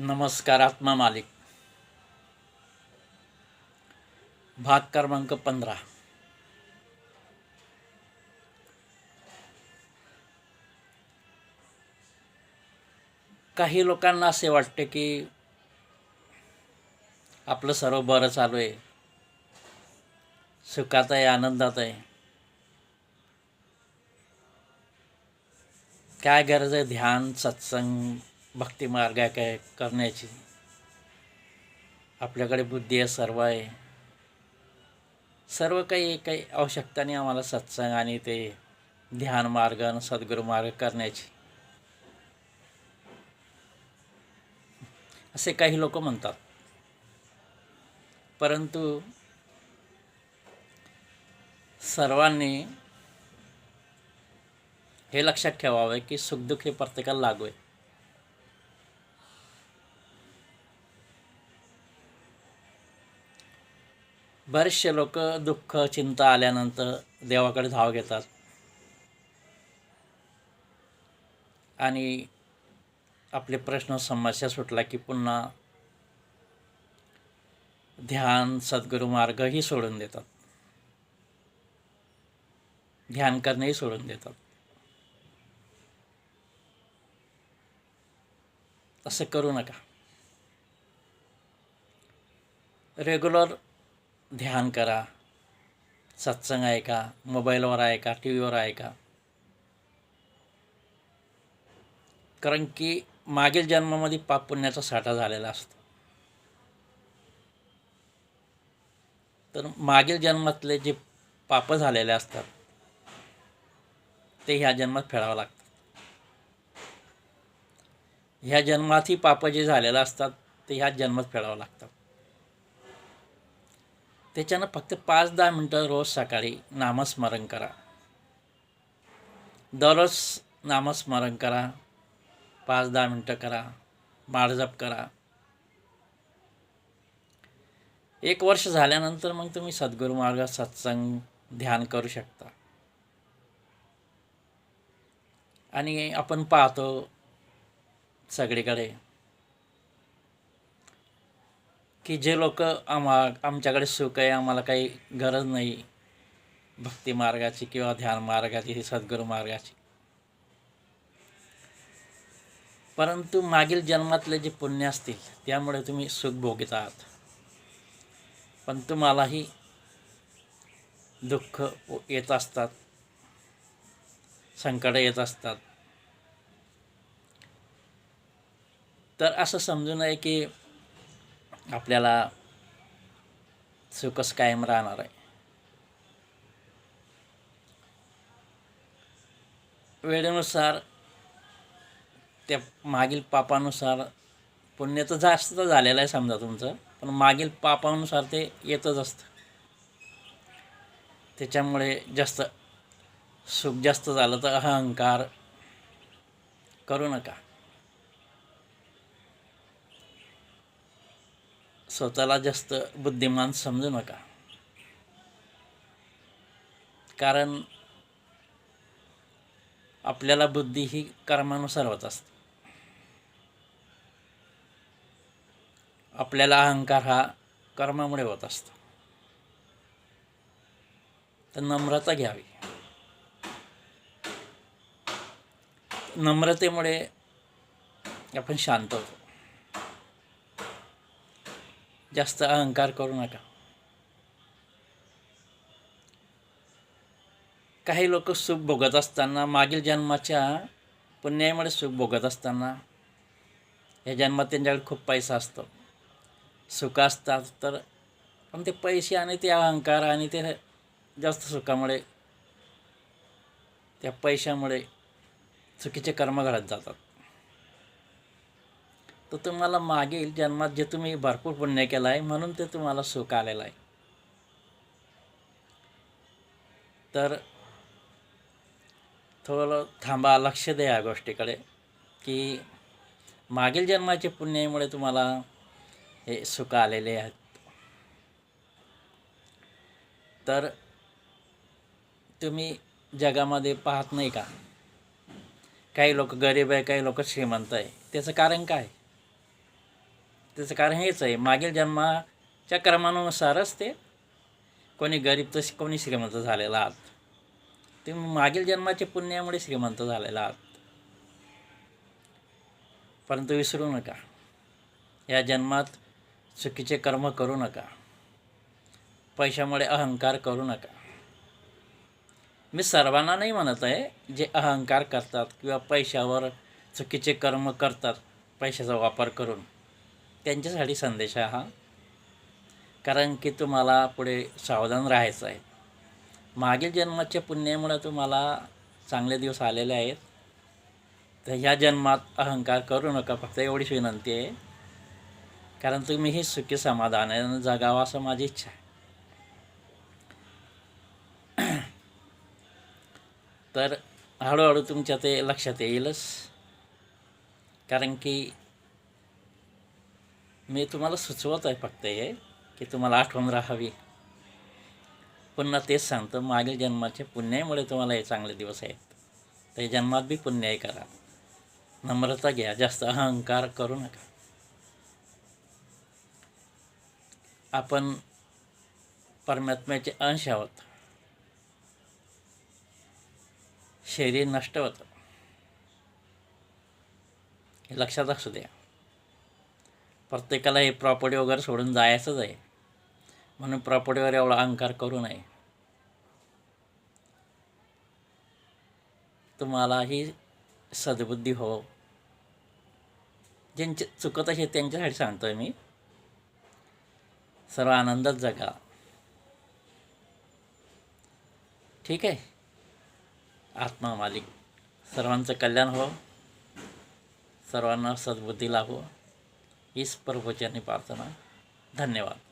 नमस्कार. आत्मा मालिक, भाग क्रमांक 15. काही लोकांना असे वाटते की आपलं सर्व बरं चालू आहे, सुखात आहे, आनंदात आहे. काय गरज आहे ध्यान, सत्संग, भक्तिमार्ग काय करण्याची? आपल्याकडे बुद्धी आहे, सर्व आहे, सर्व काही आवश्यकता नाही आम्हाला सत्संग आणि ते ध्यान मार्ग आणि सद्गुरू मार्ग करण्याची, असे काही लोक म्हणतात. परंतु सर्वांनी हे लक्षात ठेवावे की सुखदुःख हे प्रत्येकाला लागू आहे. बरेचसे लोक दुःख चिंता आल्यानंतर देवाकडे धाव घेतात आणि आपले प्रश्न समस्या सुटला की पुन्हा ध्यान सद्गुरू मार्गही सोडून देतात, ध्यान करणेही सोडून देतात. असं करू नका. रेग्युलर ध्यान करा, सत्संग ऐका, मोबाईलवर ऐका, टी व्हीवर ऐका. कारण की मागील जन्मामध्ये पाप पुण्याचा साठा झालेला असतो. तर मागील जन्मातले जे पाप झालेले असतात ते ह्या जन्मात फेडावं लागतात. ह्या जन्मातही पाप जे झालेले असतात ते ह्या जन्मात फेडावं लागतात. त्याच्यानं फक्त 5-10 मिनटं रोज सकाळी नामस्मरण करा. दररोज नामस्मरण करा, 5-10 मिनटं करा, माळजप करा. 1 वर्ष झाल्यानंतर मग तुम्ही सद्गुरू मार्ग, सत्संग, ध्यान करू शकता. आणि आपण पाहतो सगळीकडे की जे लोक आमच्याकडे सुख आहे, आम्हाला काही गरज नाही भक्ती मार्गाची किंवा ध्यान मार्गाची, सद्गुरू मार्गाची, परंतु मागील जन्मातले जे पुण्य असतील त्यामुळे तुम्ही सुख भोगत आहात. पण तुम्हालाही दुःख येत असतात, संकट येत असतात. तर असं समजू नये की आपल्याला सुखच कायम राहणार आहे. वेळेनुसार त्या मागील पापानुसार पुण्य तर जास्त झालेलं आहे समजा तुमचं, पण मागील पापानुसार ते येतच असतं. त्याच्यामुळे जास्त सुख जास्त झालं तर अहंकार करू नका. स्वतःला जास्त बुद्धिमान समजू नका. कारण आपल्याला बुद्धी ही कर्मानुसार होत असते. आपल्याला अहंकार हा कर्मामुळे होत असतो. तर नम्रता घ्यावी. नम्रतेमुळे आपण शांत होतो. जास्त अहंकार करू नका. काही लोक सुख भोगत असताना, मागील जन्माच्या पुण्यामुळे सुख भोगत असताना, या जन्मात त्यांच्याकडे खूप पैसा असतो, सुख असतात, तर पण ते पैसे आणि ते अहंकार आणि ते जास्त सुखामुळे, त्या पैशामुळे चुकीचे कर्म घडत जातात. तर तुम्हाला मागील जन्मात जे तुम्ही भरपूर पुण्य केलं आहे म्हणून ते तुम्हाला सुख आलेलं आहे. तर थोडं थांबा, लक्ष द्या या गोष्टीकडे की मागील जन्माचे पुण्यामुळे तुम्हाला हे सुख आलेले आहेत. तर तुम्ही जगामध्ये पाहत नाही का, काही लोक गरीब आहे, काही लोक श्रीमंत आहे. त्याचं कारण काय? त्याचं कारण हेच आहे, मागील जन्माच्या क्रमानुसारच ते कोणी गरीब तर कोणी श्रीमंत झालेला आहात. तुम्ही मागील जन्माच्या पुण्यामुळे श्रीमंत झालेला आहात. परंतु विसरू नका, या जन्मात चुकीचे कर्म करू नका. पैशामुळे अहंकार करू नका. मी सर्वांना नाही म्हणत आहे, जे अहंकार करतात किंवा पैशावर चुकीचे कर्म करतात पैशाचा वापर करून, त्यांच्यासाठी संदेश हा. कारण की तुम्हाला पुढे सावधान राहायचं आहे. मागील जन्माच्या पुण्यामुळे तुम्हाला चांगले दिवस आलेले आहेत. तर ह्या जन्मात अहंकार करू नका, फक्त एवढीच विनंती आहे. कारण तुम्ही ही सुखी समाधानाने जगावं असं माझी इच्छा आहे. तर हळूहळू तुमच्या ते लक्षात येईलच. कारण की मी तुम्हाला सुचवत आहे फक्त हे की तुम्हाला आठवण राहावी. पुन्हा तेच सांगतो, मागील जन्माच्या पुण्यामुळे तुम्हाला हे चांगले दिवस आहेत. तर जन्मात बी पुण्य करा, नम्रता घ्या, जास्त अहंकार करू नका. आपण परमात्म्याचे अंश आहोत. शरीर नष्ट होतं, हे लक्षात असू द्या. प्रत्येकाला हे प्रॉपर्टी वगैरे सोडून जायचंच आहे, म्हणून प्रॉपर्टीवर एवढा अहंकार करू नये. तुम्हालाही सद्बुद्धी हो. ज्यांचे चुकत असे त्यांच्यासाठी सांगतोय मी. सर्व आनंदात जगा. ठीक आहे. आत्मा मालिक. सर्वांचं कल्याण हो, सर्वांना सद्बुद्धी लाभो, हीच प्रभूचरणी प्रार्थना. धन्यवाद.